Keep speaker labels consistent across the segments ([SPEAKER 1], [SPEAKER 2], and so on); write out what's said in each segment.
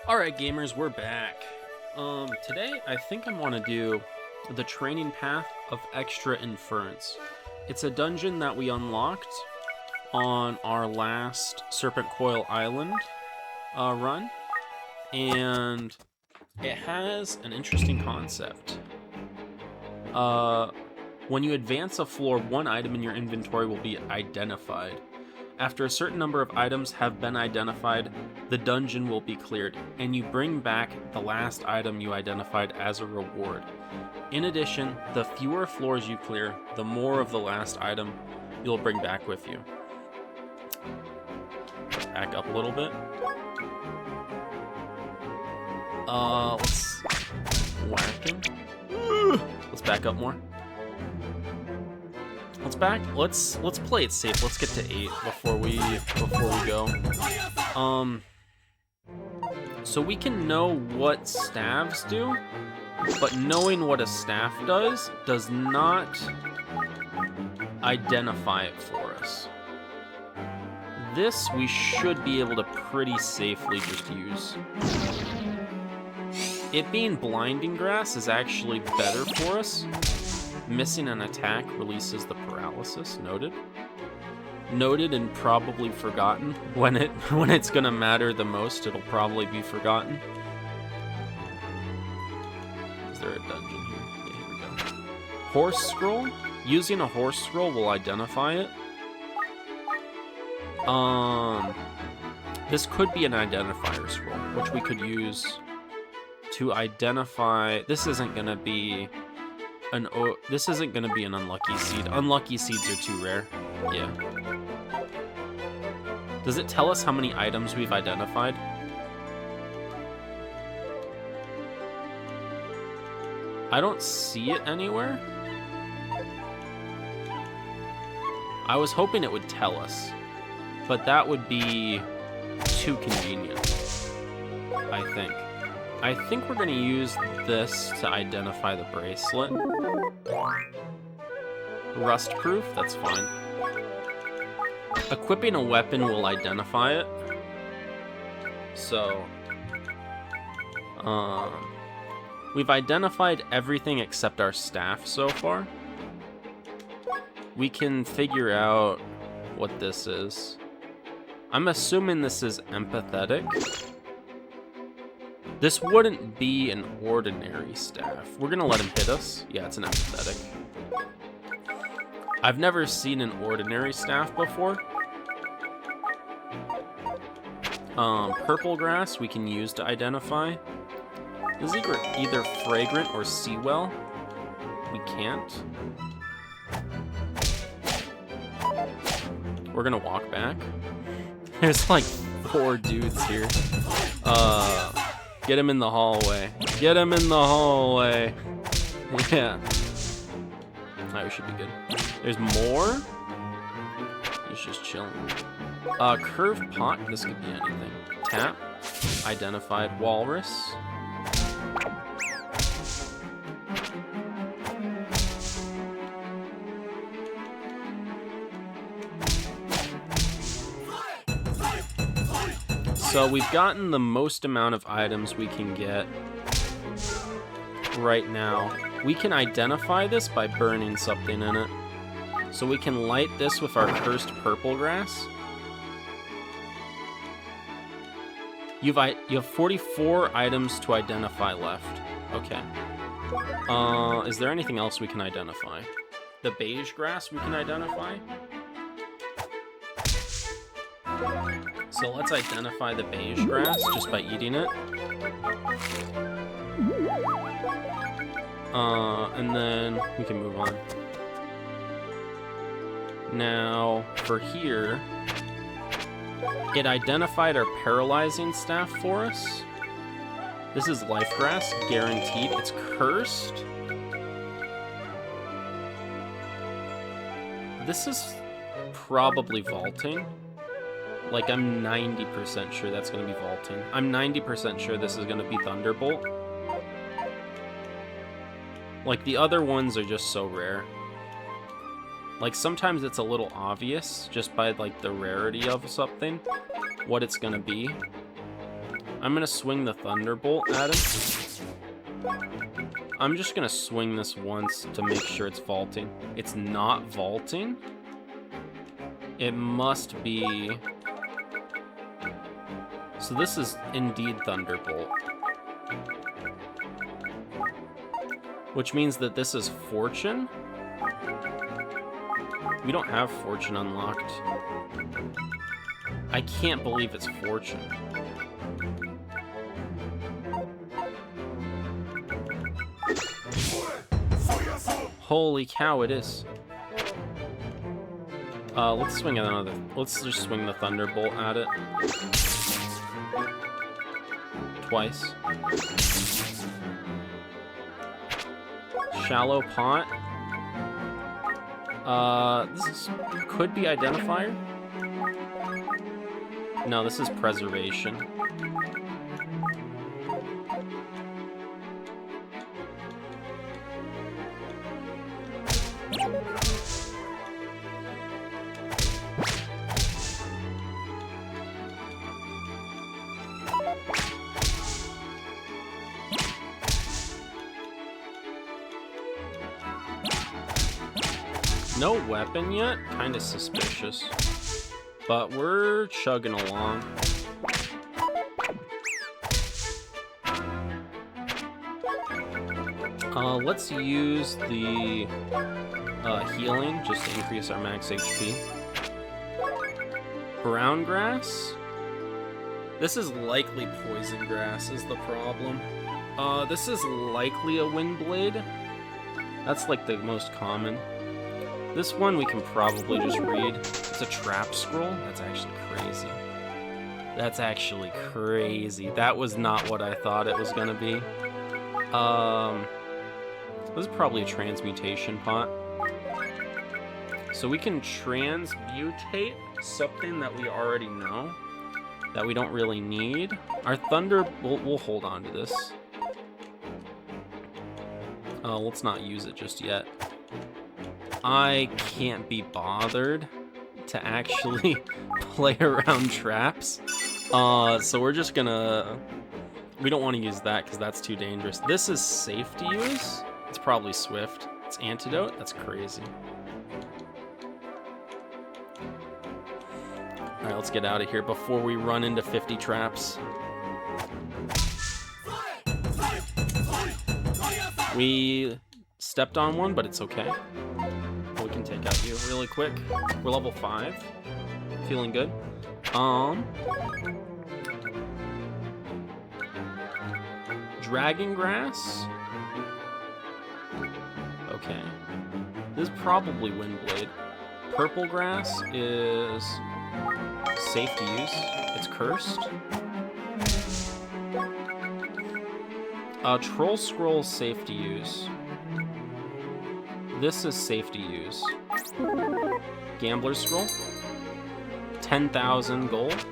[SPEAKER 1] Alright gamers, we're back. Today I think I want to do the training path of extra Inference. It's a dungeon that we unlocked on our last Serpent Coil Island run, and it has an interesting concept. When you advance a floor, one item in your inventory will be identified. After a certain number of items have been identified, the dungeon will be cleared, and you bring back the last item you identified as a reward. In addition, the fewer floors you clear, the more of the last item you'll bring back with you. Let's back up a little bit. Let's whack him. Let's back up more. Let's play it safe. Let's get to 8 before we go. So we can know what staves do, but knowing what a staff does not identify it for us. This we should be able to pretty safely just use. It being blinding grass is actually better for us. Missing an attack releases the paralysis. Noted and probably forgotten. When it's gonna matter the most, it'll probably be forgotten. Is there a dungeon here? Yeah, here we go. Horse scroll. Using a horse scroll will identify it. This could be an identifier scroll, which we could use to identify. This isn't gonna be an unlucky seed. Unlucky seeds are too rare. Yeah. Does it tell us how many items we've identified? I don't see it anywhere. I was hoping it would tell us, but that would be too convenient, I think. I think we're going to use this to identify the bracelet. Rust-proof, that's fine. Equipping a weapon will identify it. So, we've identified everything except our staff so far. We can figure out what this is. I'm assuming this is empathetic. This wouldn't be an ordinary staff. We're gonna let him hit us. Yeah, it's an empathetic. I've never seen an ordinary staff before. Purple grass we can use to identify. Is either fragrant or seawell. We can't. We're gonna walk back. There's like 4 dudes here. Get him in the hallway. Get him in the hallway. Yeah. Alright, we should be good. There's more? He's just chilling. Curved pot. This could be anything. Tap. Identified walrus. So we've gotten the most amount of items we can get right now. We can identify this by burning something in it. So we can light this with our cursed purple grass. You have 44 items to identify left. Okay. Is there anything else we can identify? The beige grass we can identify. So let's identify the beige grass just by eating it. And then we can move on. Now, for here, it identified our paralyzing staff for us. This is life grass, guaranteed. It's cursed. This is probably vaulting. Like, I'm 90% sure that's going to be vaulting. I'm 90% sure this is going to be Thunderbolt. Like, the other ones are just so rare. Like, sometimes it's a little obvious, just by, like, the rarity of something, what it's going to be. I'm gonna swing the Thunderbolt at him. I'm just gonna swing this once to make sure it's vaulting. It's not vaulting. It must be... So this is indeed Thunderbolt. Which means that this is Fortune. We don't have Fortune unlocked. I can't believe it's Fortune. Holy cow, it is. Let's swing another. Let's just swing the Thunderbolt at it. Twice. Shallow Pot. This could be Identifier. No, this is Preservation. No weapon yet? Kinda suspicious. But we're chugging along. Let's use the healing just to increase our max HP. Brown grass? This is likely poison grass is the problem. This is likely a wind blade. That's like the most common. This one we can probably just read. It's a trap scroll. That's actually crazy. That's actually crazy. That was not what I thought it was gonna be. This is probably a transmutation pot. So we can transmutate something that we already know, that we don't really need. Our thunder, we'll hold on to this. Let's not use it just yet. I can't be bothered to actually play around traps. So we're just gonna... We don't want to use that because that's too dangerous. This is safe to use. It's probably Swift. It's Antidote. That's crazy. Alright, let's get out of here before we run into 50 traps. We stepped on one, but it's okay. We can take out you really quick. We're level 5. Feeling good. Dragon Grass. Okay. This is probably Windblade. Purple Grass is safe to use. It's cursed. Troll Scroll is safe to use. This is safe to use. Gambler's Scroll. 10,000 gold.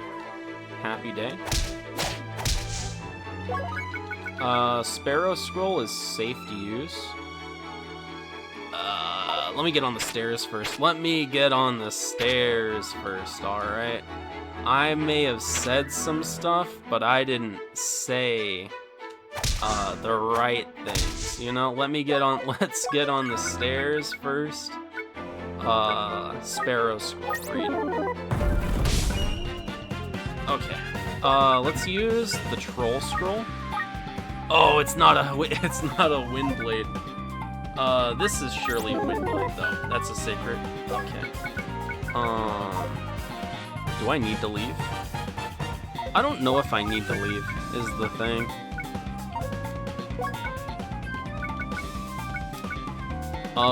[SPEAKER 1] Happy day. Sparrow Scroll is safe to use. Let me get on the stairs first. Alright? I may have said some stuff, but I didn't say the right things. You know, let's get on the stairs first. Sparrow Scroll, read. Okay. Let's use the Troll Scroll. Oh, it's not a Windblade. This is surely a Windblade, though. That's a secret. Okay. Do I need to leave? I don't know if I need to leave, is the thing.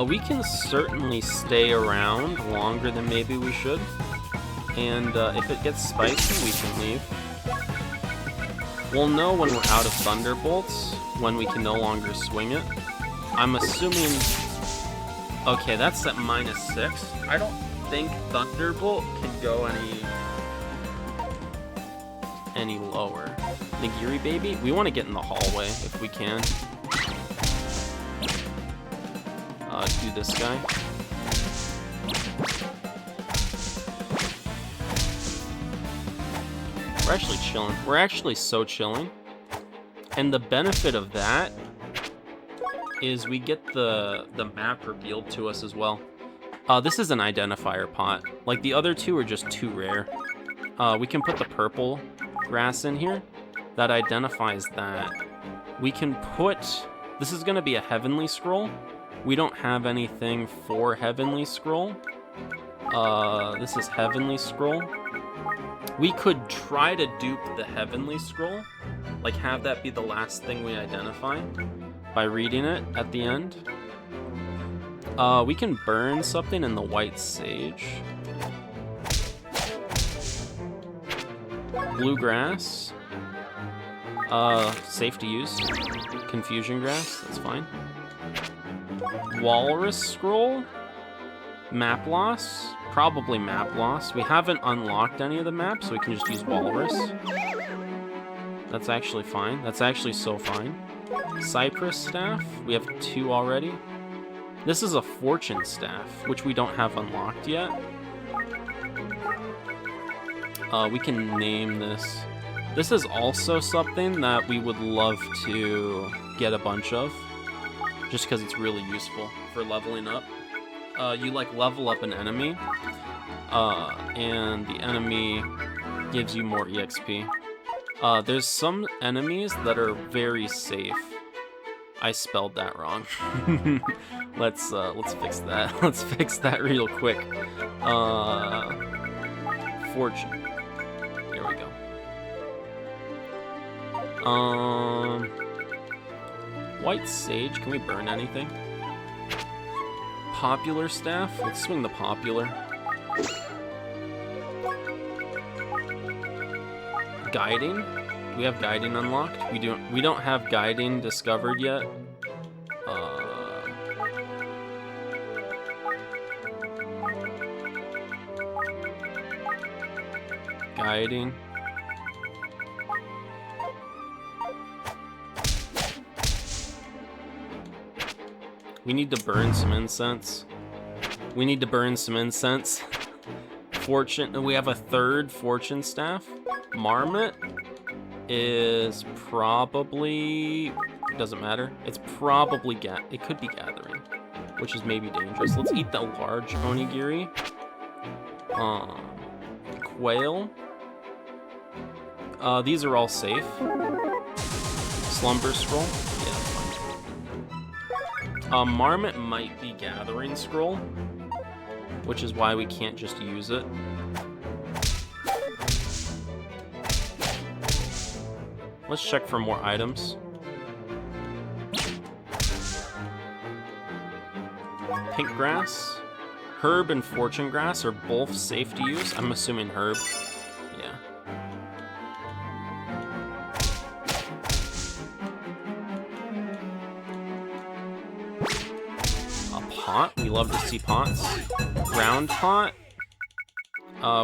[SPEAKER 1] We can certainly stay around longer than maybe we should. And if it gets spicy, we can leave. We'll know when we're out of Thunderbolts, when we can no longer swing it. I'm assuming... Okay, that's at -6. I don't think Thunderbolt can go any lower. Nigiri Baby? We want to get in the hallway if we can. Do this guy. We're actually chilling. We're actually so chilling. And the benefit of that is we get the map revealed to us as well. This is an identifier pot. Like, the other two are just too rare. We can put the purple grass in here. That identifies that. We can put... This is going to be a heavenly scroll. We don't have anything for heavenly scroll. This is heavenly scroll. We could try to dupe the heavenly scroll. Like, have that be the last thing we identify by reading it at the end. We can burn something in the white sage. Bluegrass. Safe to use. Confusion grass, that's fine. Walrus scroll. Map loss. Probably map loss. We haven't unlocked any of the maps, so we can just use walrus. That's actually fine. That's actually so fine. Cypress staff. We have 2 already. This is a fortune staff, which we don't have unlocked yet. We can name this. This is also something that we would love to get a bunch of, just because it's really useful for leveling up. You like level up an enemy, and the enemy gives you more EXP. There's some enemies that are very safe. I spelled that wrong. Let's fix that. Let's fix that real quick. Fortune. There we go. White sage. Can we burn anything? Popular staff. Let's swing the popular. Guiding. We have guiding unlocked. We don't have guiding discovered yet. Guiding. We need to burn some incense. We need to burn some incense. Fortune. We have a 3rd fortune staff. Marmot is probably... Doesn't matter. It's probably... It could be gathering, which is maybe dangerous. Let's eat the large onigiri. Quail. These are all safe. Slumber scroll. Yeah, that's fine. Marmot might be gathering scroll, which is why we can't just use it. Let's check for more items. Pink grass. Herb and fortune grass are both safe to use. I'm assuming herb. Yeah. A pot. We love to see pots. Round pot.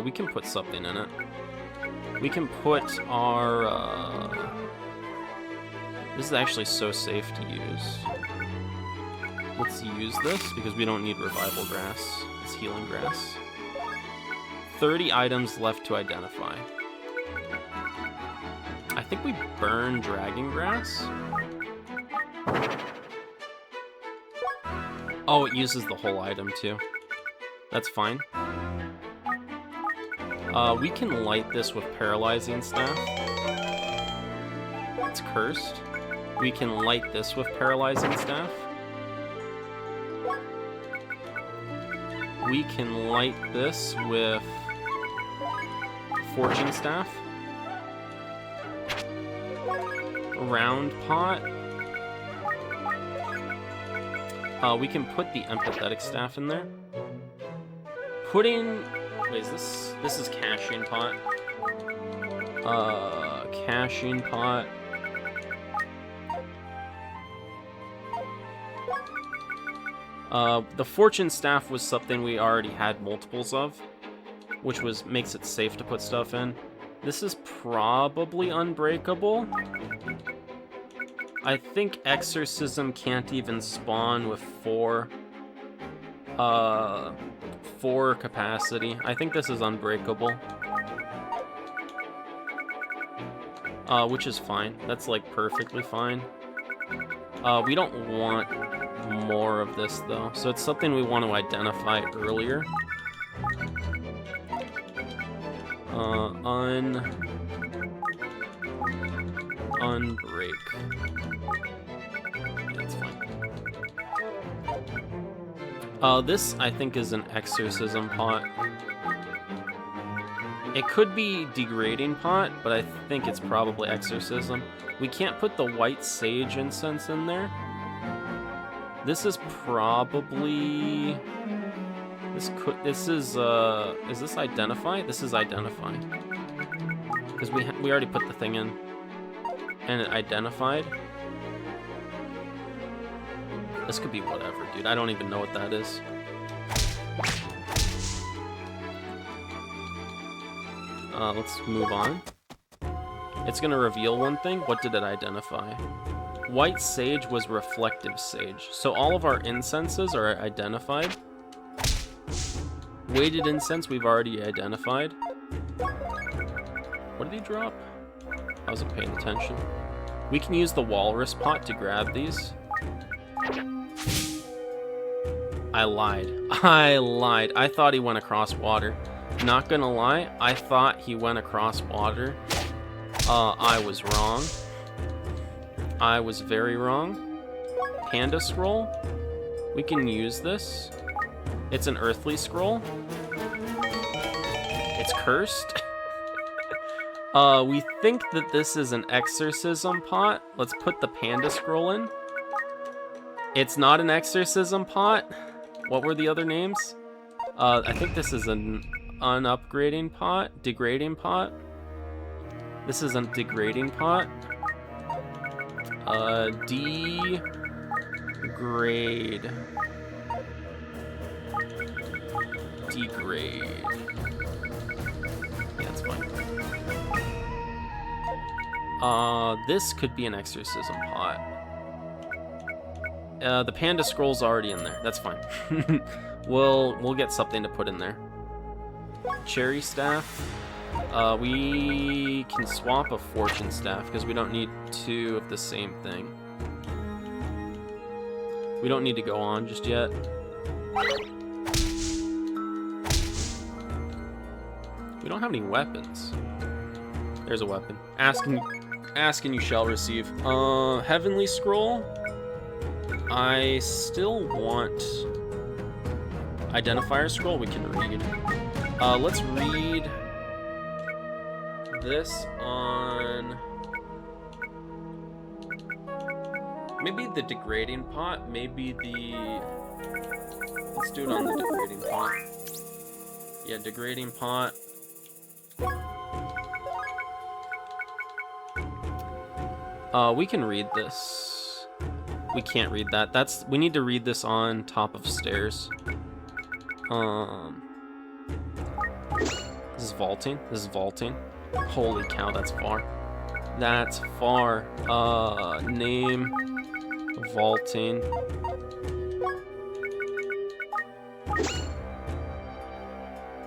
[SPEAKER 1] We can put something in it. We can put our... This is actually so safe to use. Let's use this, because we don't need revival grass. It's healing grass. 30 items left to identify. I think we burn dragon grass. Oh, it uses the whole item too. That's fine. We can light this with paralyzing staff. It's cursed. We can light this with paralyzing staff. We can light this with fortune staff. Round pot. We can put the empathetic staff in there. Putting... Wait, is this... This is caching pot. Caching pot. The fortune staff was something we already had multiples of, which makes it safe to put stuff in. This is probably unbreakable. I think exorcism can't even spawn with 4 capacity. I think this is unbreakable. which is fine. That's like perfectly fine. We don't want more of this though, so it's something we want to identify earlier. Unbreak. Yeah, that's fine. This I think is an exorcism pot. It could be degrading pot, but I think it's probably exorcism. We can't put the white sage incense in there. This is probably... Is this identify? This is identify. Because we already put the thing in. And it identified. This could be whatever, dude. I don't even know what that is. Let's move on. It's gonna reveal one thing. What did it identify? White sage was reflective sage. So all of our incenses are identified. Weighted incense we've already identified. What did he drop? I wasn't paying attention. We can use the walrus pot to grab these. I lied. I thought he went across water. Not gonna lie, I thought he went across water. I was wrong. I was very wrong. Panda scroll. We can use this. It's an earthly scroll. It's cursed. We think that this is an exorcism pot. Let's put the panda scroll in. It's not an exorcism pot. What were the other names? I think this is an unupgrading pot. Degrading pot. This is a degrading pot. Degrade. Degrade. Yeah, it's fine. This could be an exorcism pot. The panda scroll's already in there. That's fine. We'll get something to put in there. Cherry staff. We can swap a fortune staff because we don't need two of the same thing. We don't need to go on just yet. We don't have any weapons. There's a weapon. Ask and you shall receive. Heavenly scroll. I still want identifier scroll. We can read. Let's read this on maybe the degrading pot. Maybe the let's do it on the degrading pot. Yeah, degrading pot. We can read this. We can't read that. We need to read this on top of stairs. This is vaulting. This is vaulting. Holy cow, that's far. That's far. Name. Vaulting.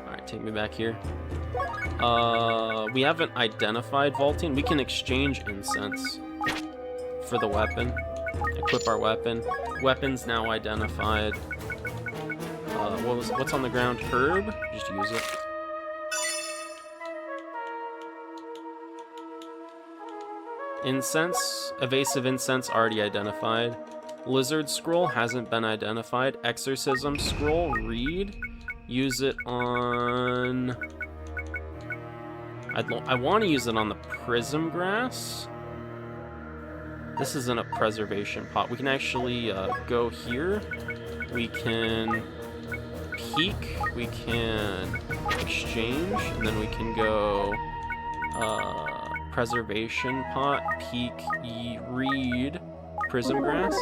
[SPEAKER 1] Alright, take me back here. We haven't identified vaulting. We can exchange incense for the weapon. Equip our weapon. Weapons now identified. What's on the ground? Herb? Just use it. Incense. Evasive incense already identified. Lizard scroll hasn't been identified. Exorcism scroll. Read. Use it on... I want to use it on the prism grass. This isn't a preservation pot. We can actually go here. We can peek. We can exchange. And then we can go preservation pot, peek, read, prism grass.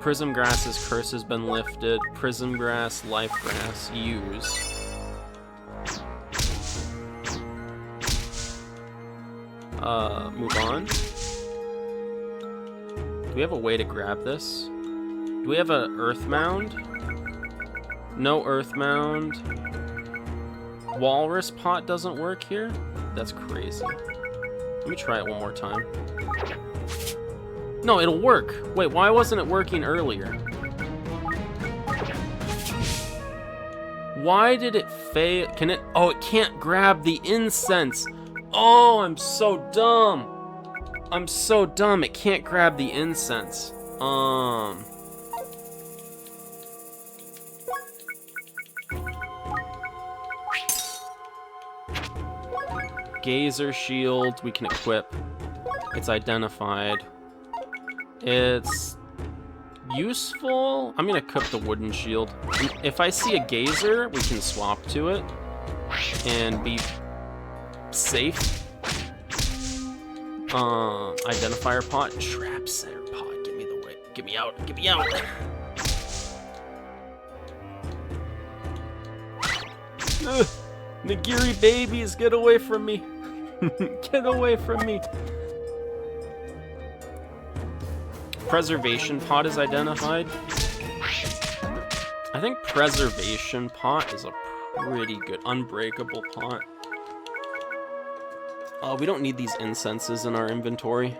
[SPEAKER 1] Prism grass's curse has been lifted. Prism grass, life grass, use. Move on. Do we have a way to grab this? Do we have an earth mound? No earth mound. Walrus pot doesn't work here. That's crazy. Let me try it one more time. No, it'll work. Wait, why wasn't it working earlier? Why did it fail? Can it? Oh, it can't grab the incense. Oh, I'm so dumb. I'm so dumb. It can't grab the incense. Gazer shield, we can equip. It's identified. It's useful. I'm gonna equip the wooden shield. If I see a gazer, we can swap to it and be safe. Identifier pot, trap setter pot. Get me the way. Get me out. Get me out. Ugh. Nigiri babies, get away from me. Get away from me. Preservation pot is identified. I think preservation pot is a pretty good unbreakable pot. We don't need these incenses in our inventory.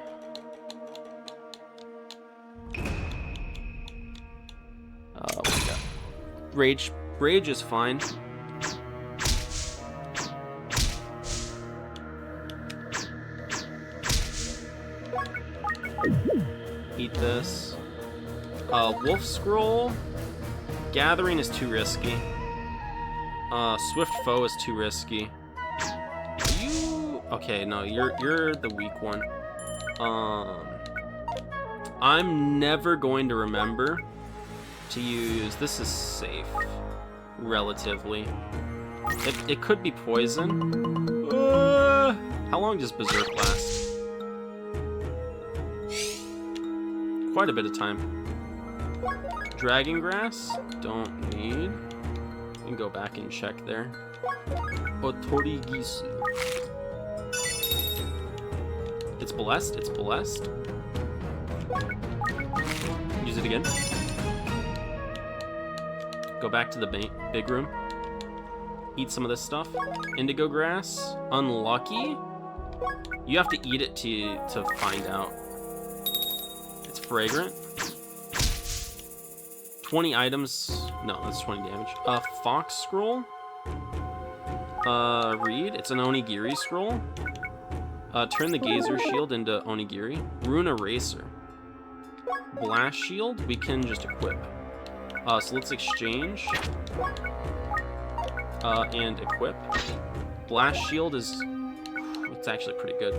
[SPEAKER 1] What we got? Rage is fine. Eat this. Wolf scroll. Gathering is too risky. Swift foe is too risky. You okay? No, you're the weak one. I'm never going to remember to use. This is safe, relatively. It could be poison. How long does Berserk last? Quite a bit of time. Dragon grass, don't need. You can go back and check there. Otorigisu. It's blessed, it's blessed. Use it again. Go back to the big room. Eat some of this stuff. Indigo grass, unlucky. You have to eat it to find out. It's fragrant. 20 items. No, that's 20 damage. Fox scroll. Read. It's an Onigiri scroll. Turn the gazer shield into Onigiri. Rune eraser. Blast shield. We can just equip. So let's exchange. And equip. Blast shield is. It's actually pretty good.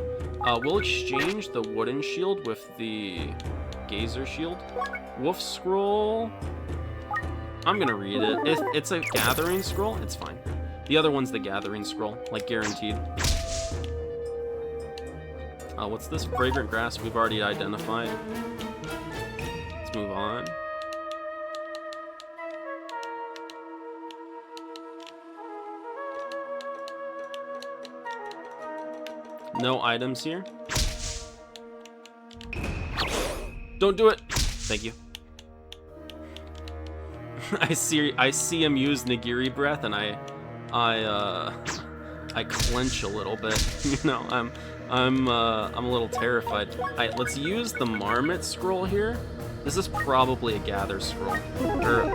[SPEAKER 1] We'll exchange the wooden shield with the gazer shield. Wolf scroll. I'm gonna read it. It's a gathering scroll. It's fine. The other one's the gathering scroll, like guaranteed. What's this? Fragrant grass. We've already identified. Let's move on. No items here. Don't do it. Thank you. I see him use Nigiri breath, and I clench a little bit. You know, I'm a little terrified. Alright, let's use the Marmot scroll here. This is probably a gather scroll or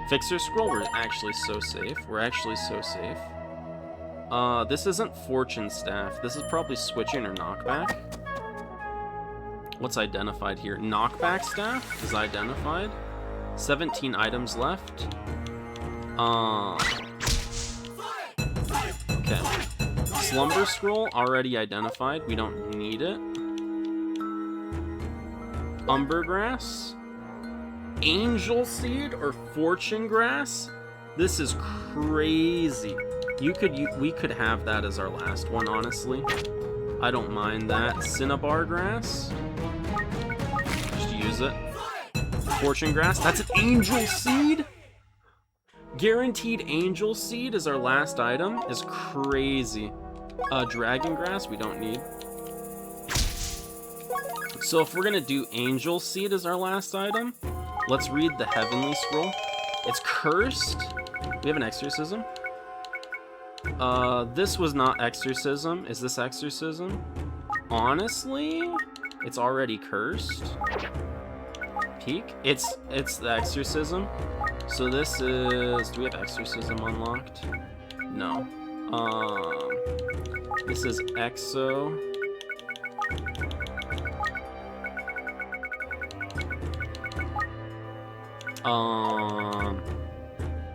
[SPEAKER 1] fixer scroll. We're actually so safe. We're actually so safe. This isn't fortune staff. This is probably switching or knockback. What's identified here? Knockback staff is identified. 17 items left. Okay. Slumber scroll already identified. We don't need it. Umber grass. Angel seed or fortune grass. This is crazy. We could have that as our last one, honestly. I don't mind that. Cinnabar grass. Just use it. Fortune grass. That's an angel seed? Guaranteed angel seed is our last item. Is crazy. Dragon grass we don't need. So if we're gonna do angel seed as our last item, let's read the heavenly scroll. It's cursed. We have an exorcism. This was not exorcism. Is this exorcism? Honestly, it's already cursed. Peek. It's the exorcism. So this is. Do we have exorcism unlocked? No. This is exo.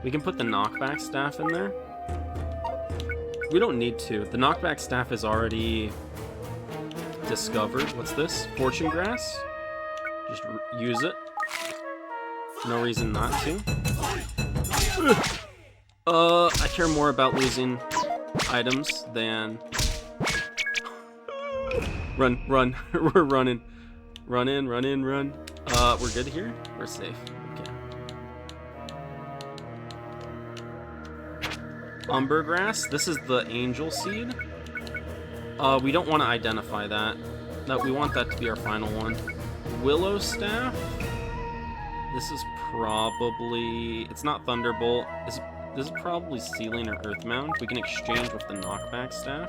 [SPEAKER 1] We can put the knockback staff in there. We don't need to. The knockback staff is already discovered. What's this? Fortune grass? Just use it. No reason not to. I care more about losing items than... Run, run. We're running. Run in, run in, run. We're good here? We're safe. Okay. Umbergrass. This is the angel seed. We don't want to identify that. No, we want that to be our final one. Willow staff. This is probably... It's not Thunderbolt. This is probably Ceiling or Earthmound. We can exchange with the knockback staff.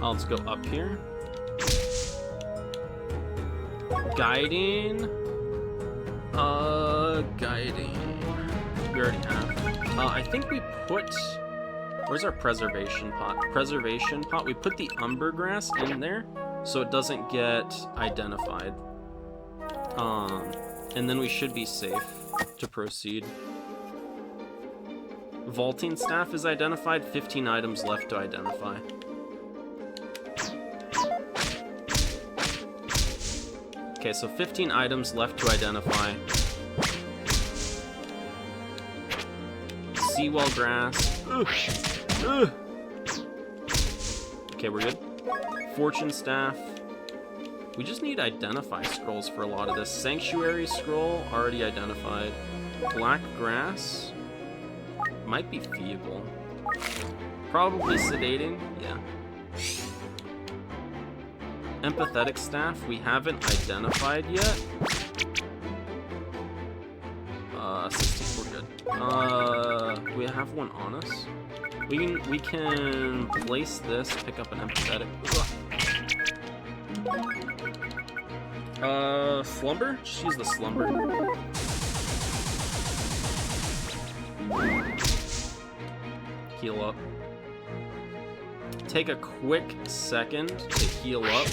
[SPEAKER 1] Let's go up here. Guiding. Guiding. We already have. I think we put... Where's our preservation pot? Preservation pot. We put the umbergrass in there so it doesn't get identified. And then we should be safe to proceed. Vaulting staff is identified. 15 items left to identify. Okay, so 15 items left to identify. Seawell grass. Okay, we're good. Fortune staff. We just need identify scrolls for a lot of this. Sanctuary scroll, already identified. Black grass. Might be feeble. Probably sedating, yeah. Empathetic staff, we haven't identified yet. 16, we're good. We have one on us. We can place this, pick up an empathetic. Slumber? Just use the slumber. Heal up. Take a quick second to heal up.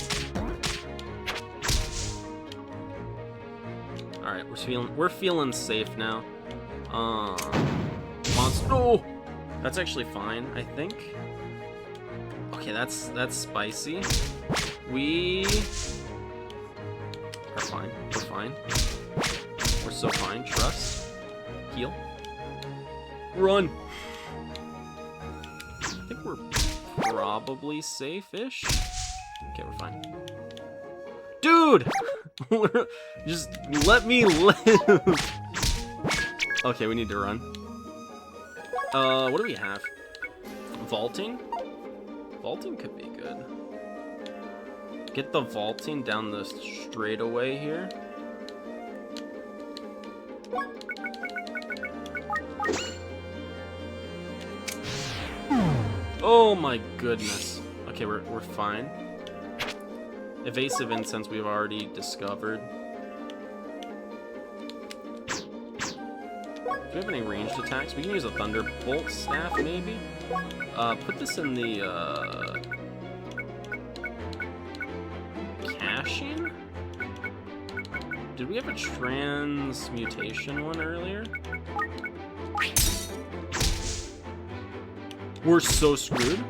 [SPEAKER 1] Alright, we're feeling safe now. Monster. Oh! That's actually fine, I think. Okay, that's spicy. We are fine. We're fine. We're so fine. Trust. Heal. Run! I think we're probably safe-ish. Okay, we're fine. Dude! Just let me live! Okay, we need to run. What do we have? Vaulting? Vaulting could be good. Get the vaulting down the straightaway here. Oh my goodness. Okay, we're fine. Evasive incense we've already discovered. Do we have any ranged attacks? We can use a thunderbolt staff maybe. Put this in the caching? Did we have a transmutation one earlier? We're so screwed.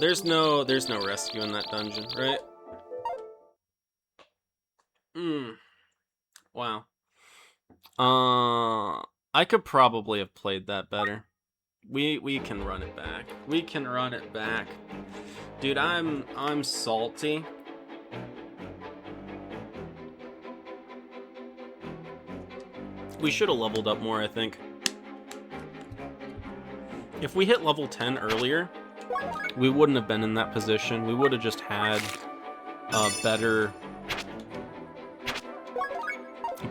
[SPEAKER 1] There's no rescue in that dungeon, right? Wow. I could probably have played that better. We can run it back. We can run it back. Dude, I'm salty. We should have leveled up more, I think. If we hit level 10 earlier, we wouldn't have been in that position. We would have just had a better...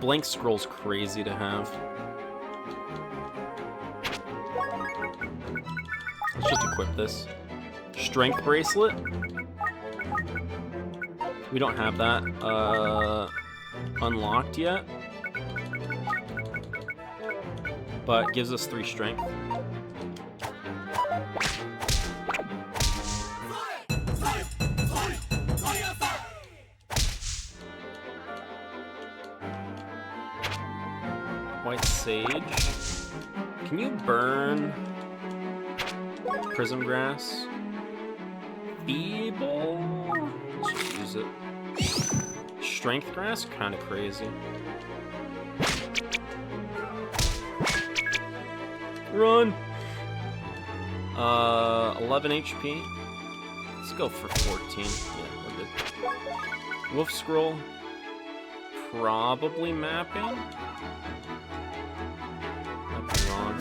[SPEAKER 1] Blank Scroll's crazy to have. Let's just equip this. Strength Bracelet. We don't have that unlocked yet. But gives us 3 strength. White Sage. Can you burn Prism Grass? Feeble? Let's just use it. Strength Grass? Kind of crazy. Run! 11 HP. Let's go for 14. Yeah, we're good. Wolf Scroll. Probably mapping. Might be wrong.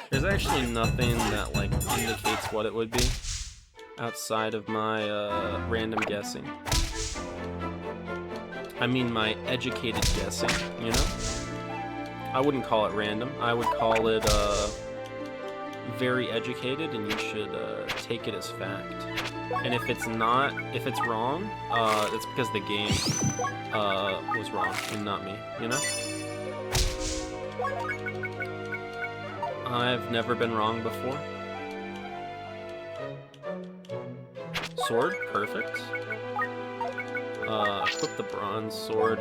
[SPEAKER 1] There's actually nothing that like indicates what it would be outside of my random guessing. I mean my educated guessing, you know? I wouldn't call it random. I would call it very educated, and you should take it as fact. And if it's not, if it's wrong, it's because the game was wrong and not me, you know? I've never been wrong before. Sword, perfect. Equip the bronze sword.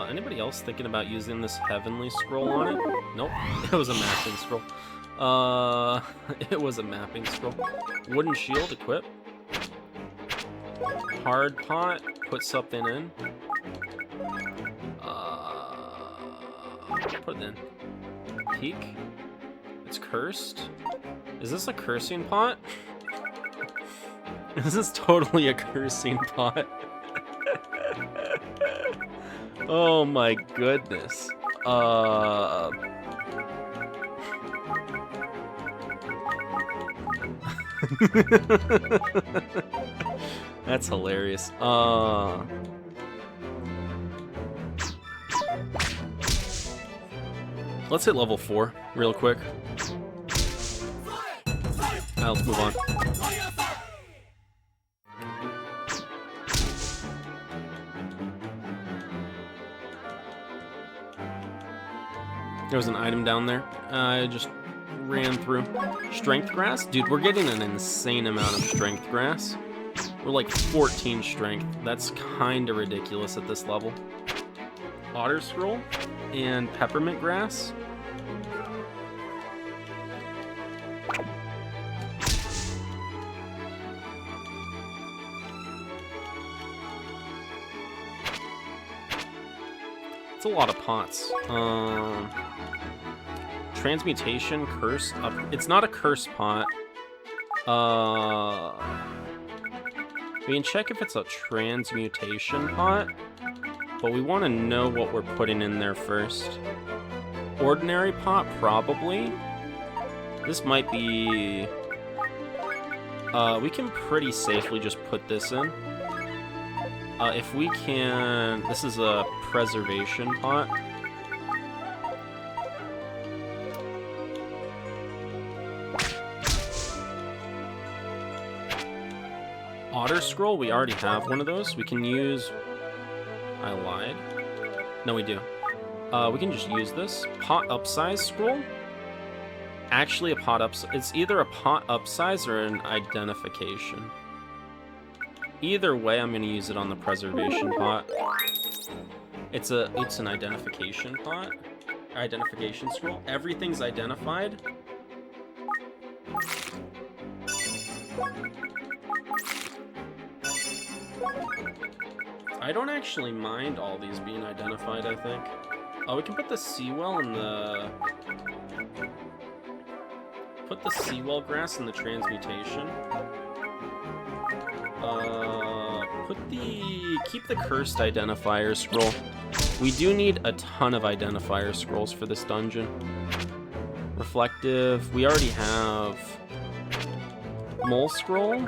[SPEAKER 1] Anybody else thinking about using this heavenly scroll on it? Nope, it was a mapping scroll. It was a mapping scroll. Wooden shield, equip. Hard pot, put something in. Put it in. Peak. It's cursed. Is this a cursing pot? This is totally a cursing pot. Oh my goodness. That's hilarious. Let's hit level 4 real quick. Let's move on. There was an item down there. I just ran through. Strength Grass? Dude, we're getting an insane amount of Strength Grass. We're like 14 strength. That's kind of ridiculous at this level. Otter Scroll and Peppermint Grass. It's a lot of pots. Transmutation, curse. It's not a curse pot. We can check if it's a transmutation pot, but we want to know what we're putting in there first. Ordinary pot, probably. This might be... we can pretty safely just put this in. If we can... This is a preservation pot. Otter Scroll, we already have one of those. We can use... I lied. No, we do. We can just use this. Pot Upsize Scroll. Actually, a pot upsize. It's either a pot upsize or an identification. Either way, I'm going to use it on the preservation pot. It's an identification pot. Identification scroll. Everything's identified. I don't actually mind all these being identified, I think. Oh, we can put the seawell in the... Put the seawell grass in the transmutation. Keep the cursed identifier scroll. We do need a ton of identifier scrolls for this dungeon. Reflective, we already have Mole Scroll,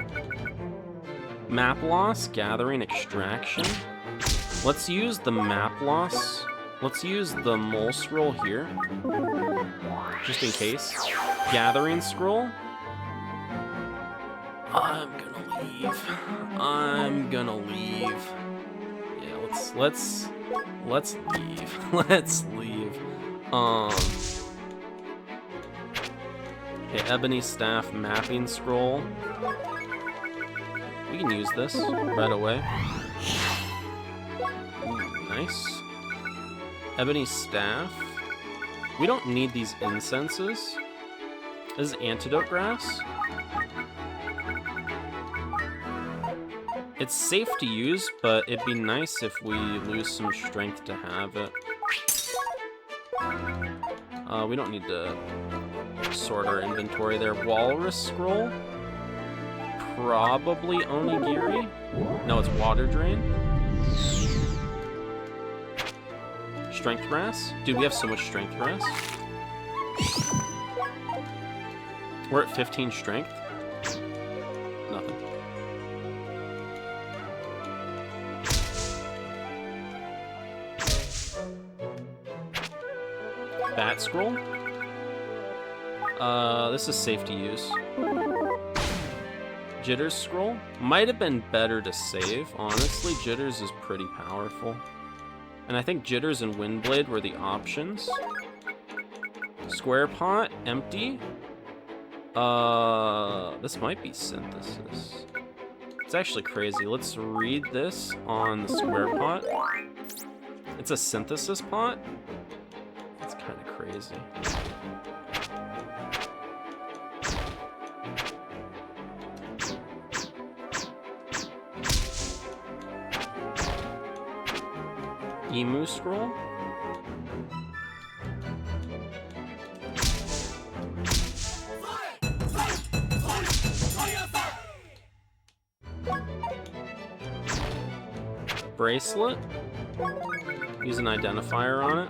[SPEAKER 1] Map Loss, Gathering, Extraction. Let's use the Map Loss. Let's use the Mole Scroll here, just in case. Gathering Scroll. I'm gonna leave. Yeah, let's leave. Let's leave. Okay, Ebony Staff Mapping Scroll. We can use this right away. Ooh, nice. Ebony Staff. We don't need these incenses. This is Antidote Grass. It's safe to use, but it'd be nice if we lose some strength to have it. We don't need to sort our inventory there. Walrus Scroll. Probably Onigiri. No, it's Water Drain. Strength Grass. Dude, we have so much Strength Grass. We're at 15 Strength. Nothing. Bat Scroll. This is safe to use. Jitters Scroll. Might have been better to save, honestly. Jitters is pretty powerful. And I think Jitters and Windblade were the options. Square Pot, empty. This might be Synthesis. It's actually crazy. Let's read this on the Square Pot. It's a Synthesis pot? That's kind of crazy. Emu Scroll. Bracelet. Use an identifier on it.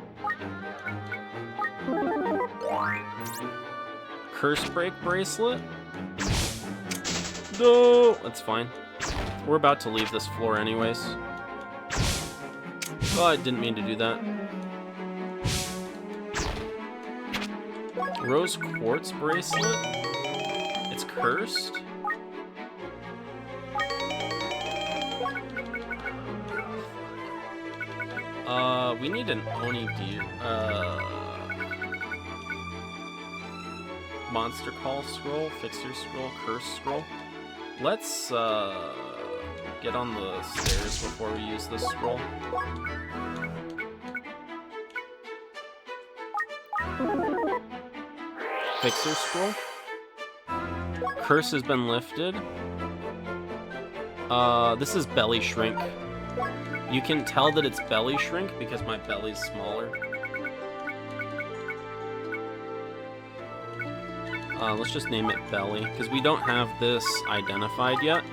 [SPEAKER 1] Curse Break Bracelet. No, that's fine. We're about to leave this floor anyways. Oh, I didn't mean to do that. Rose Quartz Bracelet. It's cursed. We need an Oni deer. Monster Call Scroll, Fixer Scroll, Curse Scroll. Let's get on the stairs before we use this scroll. Fixer Scroll. Curse has been lifted. This is Belly Shrink. You can tell that it's Belly Shrink because my belly's smaller. Let's just name it Belly, because we don't have this identified yet.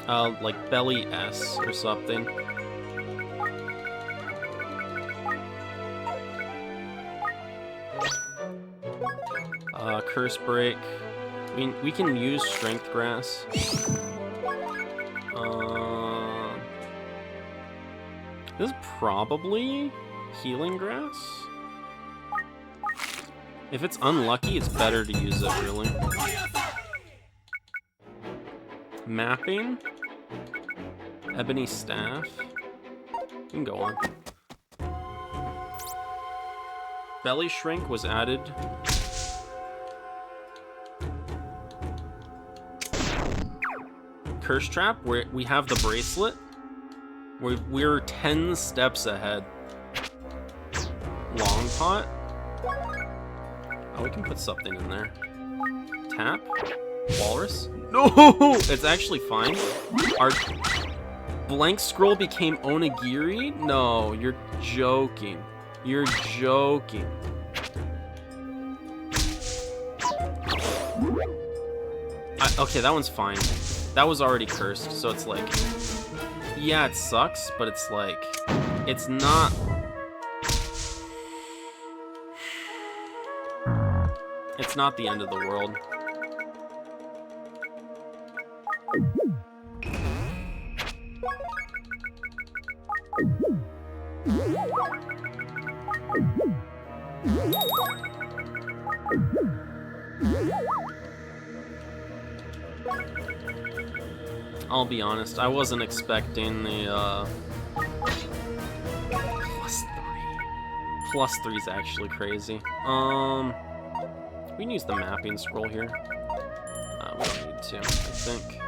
[SPEAKER 1] Like Belly S or something. Curse Break. I mean, we can use Strength Grass. This is probably Healing Grass. If it's unlucky, it's better to use it, really. Mapping. Ebony Staff. You can go on. Belly Shrink was added. Curse Trap, where we have the bracelet. We're 10 steps ahead. Long Pot. Oh, we can put something in there. Tap? Walrus? No! It's actually fine. Our blank scroll became onigiri? No, you're joking. You're joking. Okay, that one's fine. That was already cursed, so it's like... Yeah, it sucks, but it's like... It's not... It's not the end of the world. I'll be honest, I wasn't expecting the, +3. +3 is actually crazy. We can use the mapping scroll here. We don't need to, I think.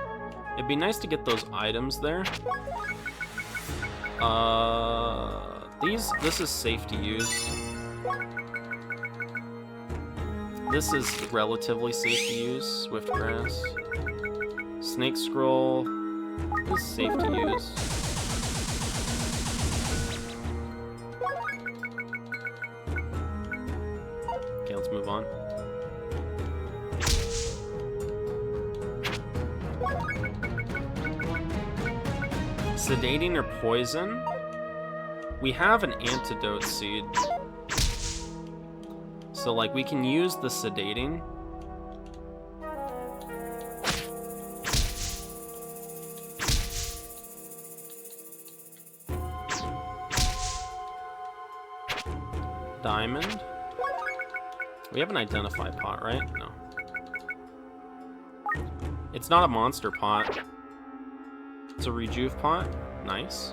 [SPEAKER 1] It'd be nice to get those items there. This is safe to use. This is relatively safe to use. Swift Grass. Snake Scroll is safe to use. Okay, let's move on. Sedating or poison? We have an antidote seed. So, like, we can use the sedating. Diamond. We have an identify pot, right? No. It's not a monster pot. It's a rejuve pot. Nice.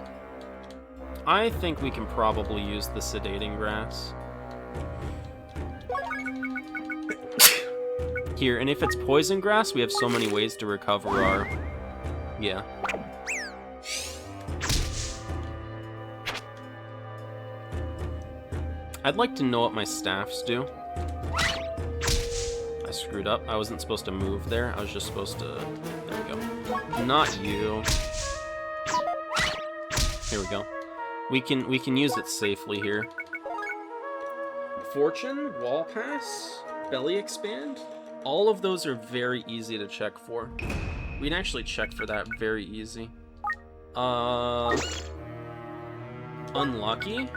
[SPEAKER 1] I think we can probably use the sedating grass. Here, and if it's poison grass, we have so many ways to recover our... Yeah. I'd like to know what my staffs do. I screwed up. I wasn't supposed to move there. I was just supposed to... There we go. Not you. Here we go. We can use it safely here. Fortune, wall pass, belly expand. All of those are very easy to check for. We can actually check for that very easy. Unlucky.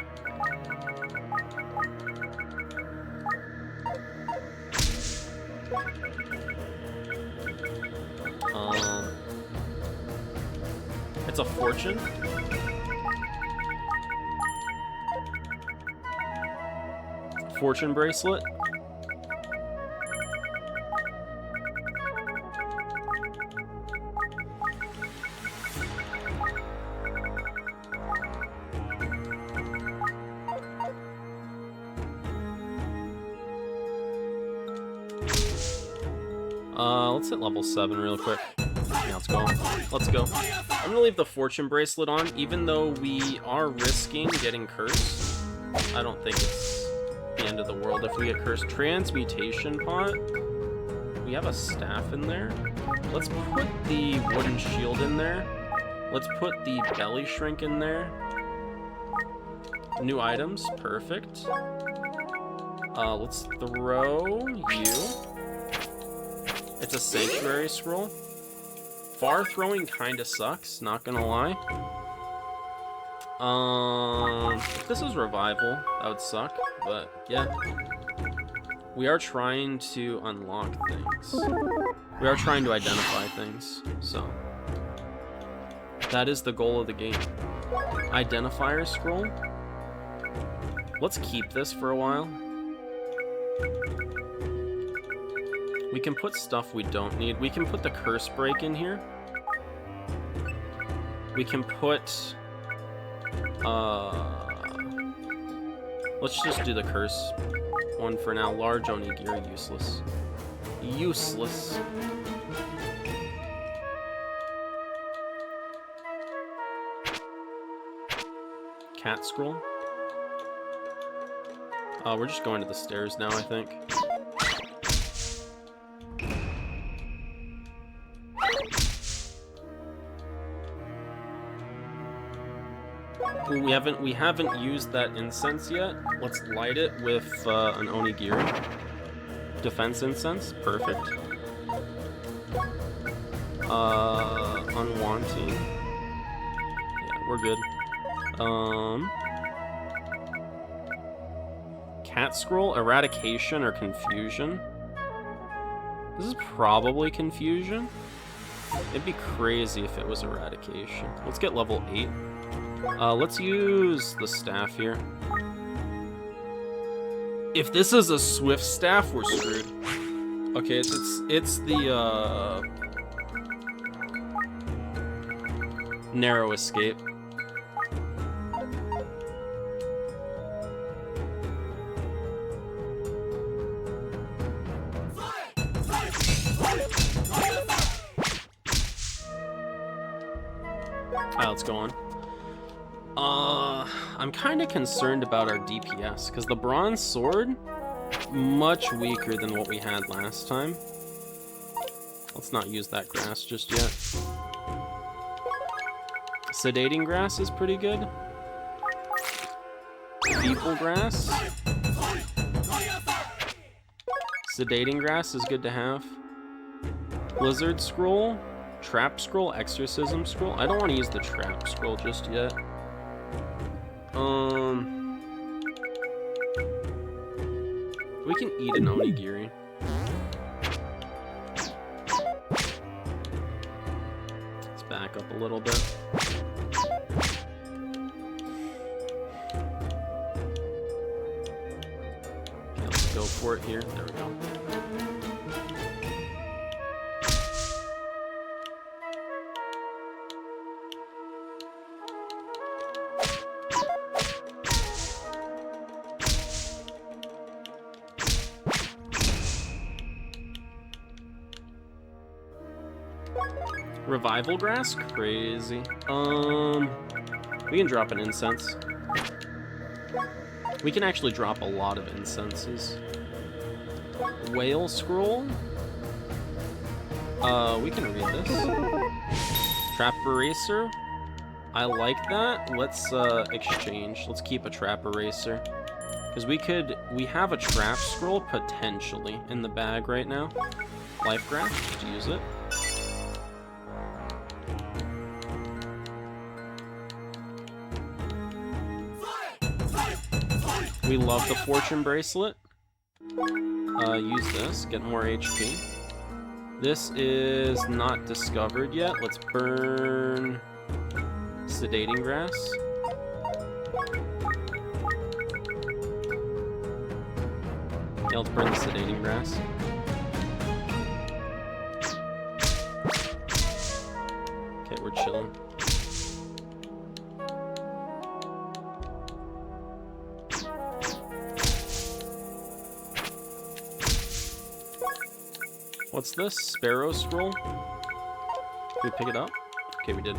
[SPEAKER 1] It's a fortune. Fortune bracelet. Let's hit level 7 real quick. Yeah, let's go. Let's go. I'm gonna leave the fortune bracelet on, even though we are risking getting cursed. I don't think it's the end of the world if we get cursed. Transmutation pot. We have a staff in there. Let's put the wooden shield in there. Let's put the belly shrink in there. New items. Perfect. Let's throw you. It's a sanctuary scroll. Far throwing kinda sucks, not gonna lie. If this was revival, that would suck, but yeah. We are trying to unlock things. We are trying to identify things, so. That is the goal of the game. Identifier scroll. Let's keep this for a while. We can put stuff we don't need. We can put the curse break in here. We can put... let's just do the curse one for now. Large onigiri, useless. Useless. Cat scroll. We're just going to the stairs now, I think. Ooh, we haven't used that incense yet. Let's light it with an onigiri. Defense incense, perfect. Unwanting. Yeah, we're good. Cat scroll, eradication, or confusion. This is probably confusion. It'd be crazy if it was eradication. Let's get level 8. Let's use the staff here. If this is a swift staff, we're screwed. Okay, it's the narrow escape. Let's go on. I'm kind of concerned about our DPS, because the bronze sword, much weaker than what we had last time. Let's not use that grass just yet. Sedating grass is pretty good. People grass. Sedating grass is good to have. Blizzard scroll. Trap scroll, exorcism scroll. I don't want to use the trap scroll just yet. We can eat an onigiri. Let's back up a little bit. Okay, let's go for it here. There we go. Revival grass? Crazy. We can drop an incense. We can actually drop a lot of incenses. Whale scroll? We can read this. Trap eraser? I like that. Let's exchange. Let's keep a trap eraser. Because we have a trap scroll potentially in the bag right now. Life graph, just use it. We love the fortune bracelet. Use this, get more HP. This is not discovered yet. Let's burn sedating grass. Yeah, let's burn the sedating grass. Okay, we're chilling. What's this? Sparrow scroll? Did we pick it up? Okay, we did.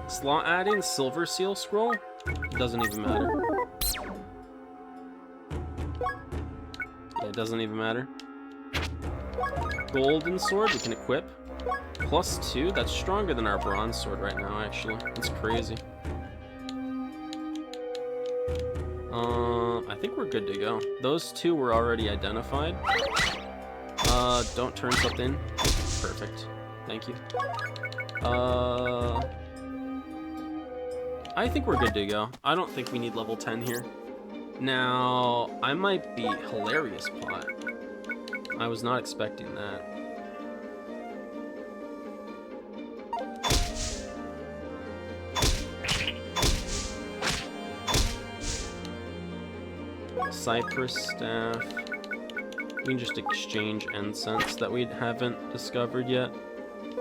[SPEAKER 1] Slot adding, silver seal scroll? It doesn't even matter. Yeah, it doesn't even matter. Golden sword, we can equip. +2, that's stronger than our bronze sword right now, actually. It's crazy. I think we're good to go. Those two were already identified. Don't turn something. Perfect. Thank you. I think we're good to go. I don't think we need level 10 here. Now, I might be hilarious pot. I was not expecting that. Cypress staff. We can just exchange incense that we haven't discovered yet.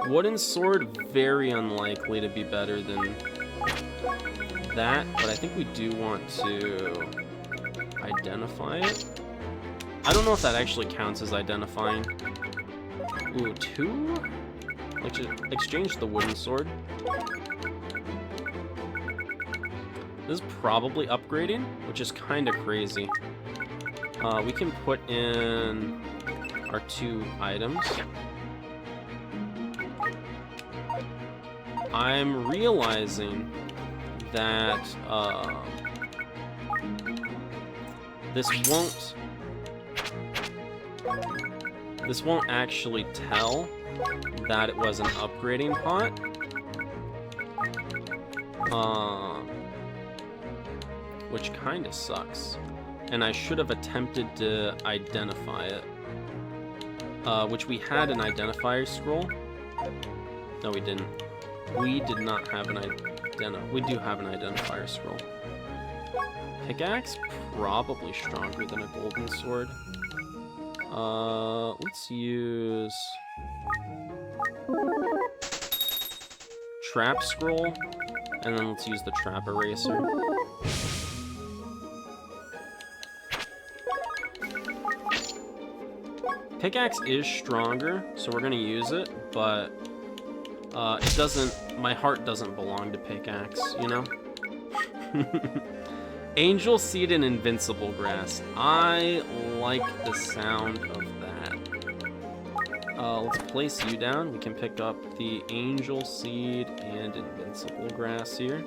[SPEAKER 1] Wooden sword, very unlikely to be better than that, but I think we do want to identify it. I don't know if that actually counts as identifying. Ooh, 2? Like, just exchange the wooden sword. This is probably upgrading, which is kind of crazy. We can put in our 2 items. I'm realizing that this won't actually tell that it was an upgrading pot. Which kind of sucks. And I should have attempted to identify it. Which we had an identifier scroll. No, we didn't. We did not have an we do have an identifier scroll. Pickaxe? Probably stronger than a golden sword. Let's use trap scroll, and then let's use the trap eraser. Pickaxe is stronger, so we're gonna use it, but it doesn't, my heart doesn't belong to pickaxe, you know? Angel Seed and Invincible Grass. I like the sound of that. Let's place you down. We can pick up the Angel Seed and Invincible Grass here.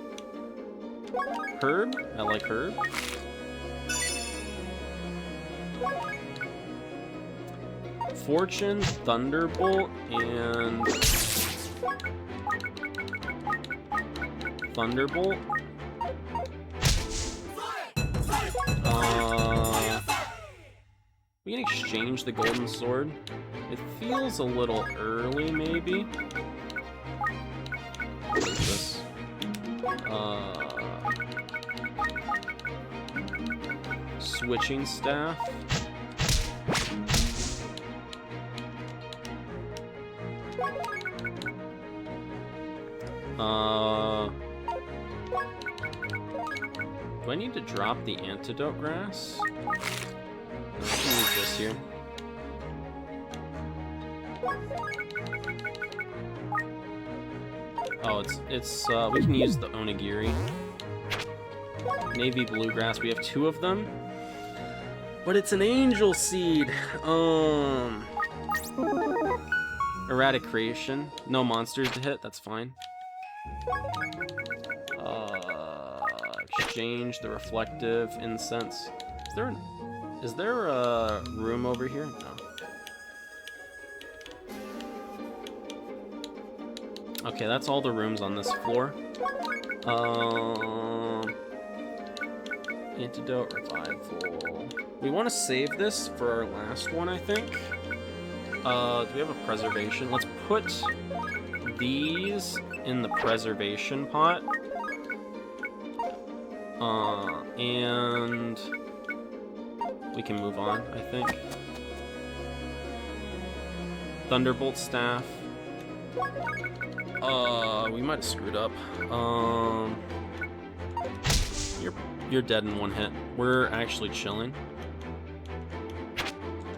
[SPEAKER 1] Herb. I like herb. Fortune, Thunderbolt, and Thunderbolt. We can exchange the golden sword. It feels a little early, maybe. What is this? Switching staff. Do I need to drop the antidote grass? Let's use this here. Oh, it's we can use the onigiri. Navy bluegrass, we have 2 of them. But it's an angel seed. Eradication. No monsters to hit, that's fine. Exchange the reflective incense. Is there a room over here? No. Okay, that's all the rooms on this floor. Antidote, revival. We want to save this for our last one, I think. Do we have a preservation? Let's put these in the preservation pot. And we can move on, I think. Thunderbolt staff. We might have screwed up. You're dead in 1 hit. We're actually chilling.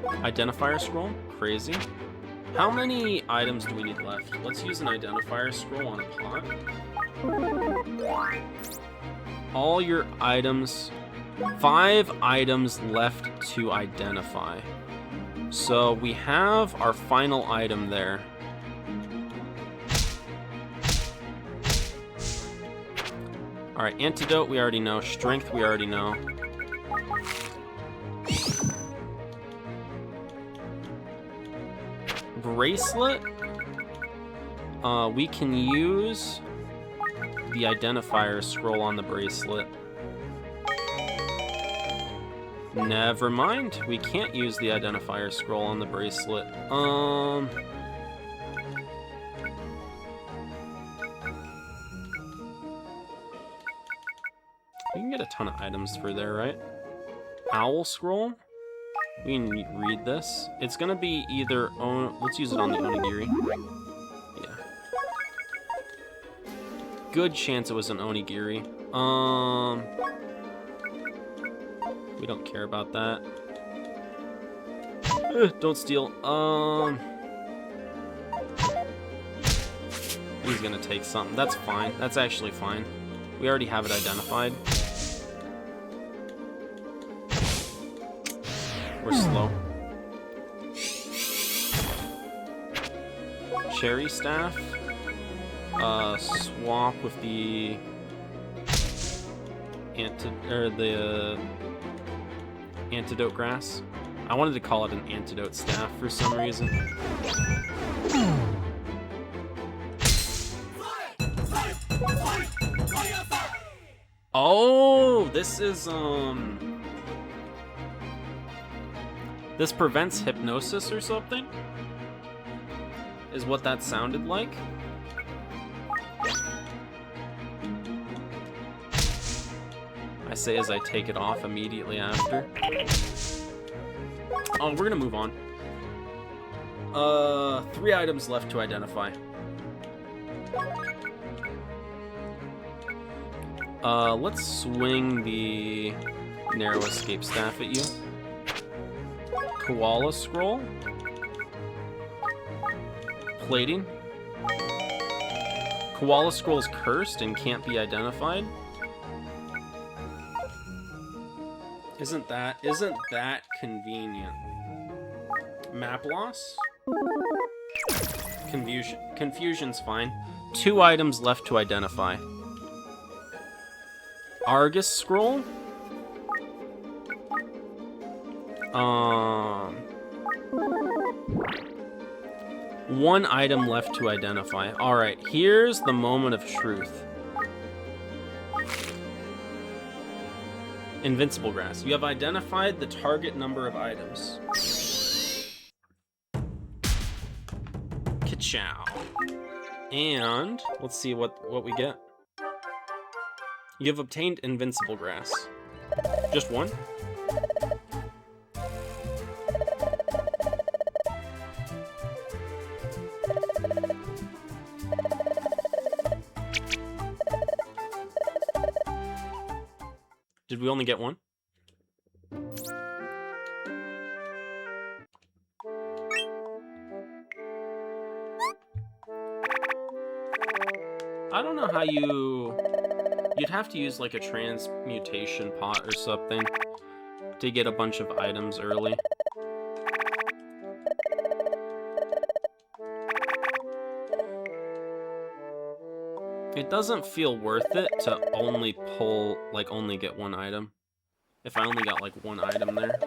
[SPEAKER 1] Identifier scroll? Crazy. How many items do we need left? Let's use an identifier scroll on a pot. All your items, 5 items left to identify. So we have our final item there. Alright, antidote we already know. Strength we already know. Bracelet. We can use the identifier scroll on the bracelet. Never mind. We can't use the identifier scroll on the bracelet. We can get a ton of items for there, right? Owl scroll. We can read this. It's gonna be either let's use it on the onigiri. Yeah. Good chance it was an onigiri. We don't care about that. Don't steal. He's gonna take something. That's fine. That's actually fine. We already have it identified. We're slow. Cherry staff. Swap with the antidote grass. I wanted to call it an antidote staff for some reason. Oh, this is this prevents hypnosis or something? Is what that sounded like? I say as I take it off immediately after. Oh, we're gonna move on. 3 items left to identify. Let's swing the narrow escape staff at you. Koala scroll. Plating. Koala scroll's cursed and can't be identified. Isn't that convenient? Map loss? Confusion's fine. 2 items left to identify. Argus scroll? 1 item left to identify. Alright, here's the moment of truth. Invincible grass. You have identified the target number of items. Ka-chow. And let's see what we get. You have obtained invincible grass. Just 1? Did we only get 1? I don't know how you'd have to use like a transmutation pot or something to get a bunch of items early. It doesn't feel worth it to only pull, like, only get 1 item. If I only got, like, 1 item there.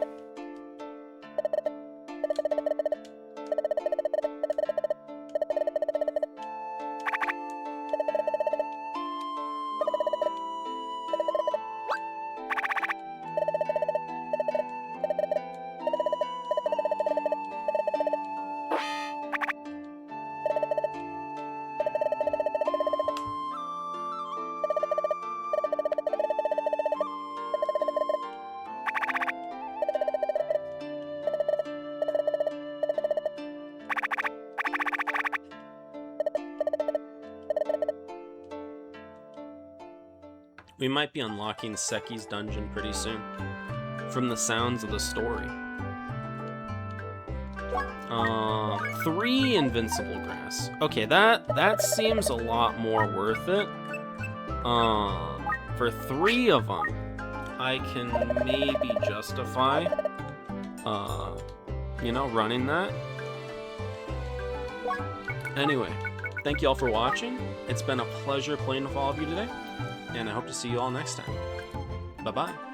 [SPEAKER 1] We might be unlocking Seki's dungeon pretty soon, from the sounds of the story. 3 invincible grass. Okay, that seems a lot more worth it. For 3 of them, I can maybe justify, you know, running that. Anyway, thank you all for watching. It's been a pleasure playing with all of you today, and I hope to see you all next time. Bye-bye.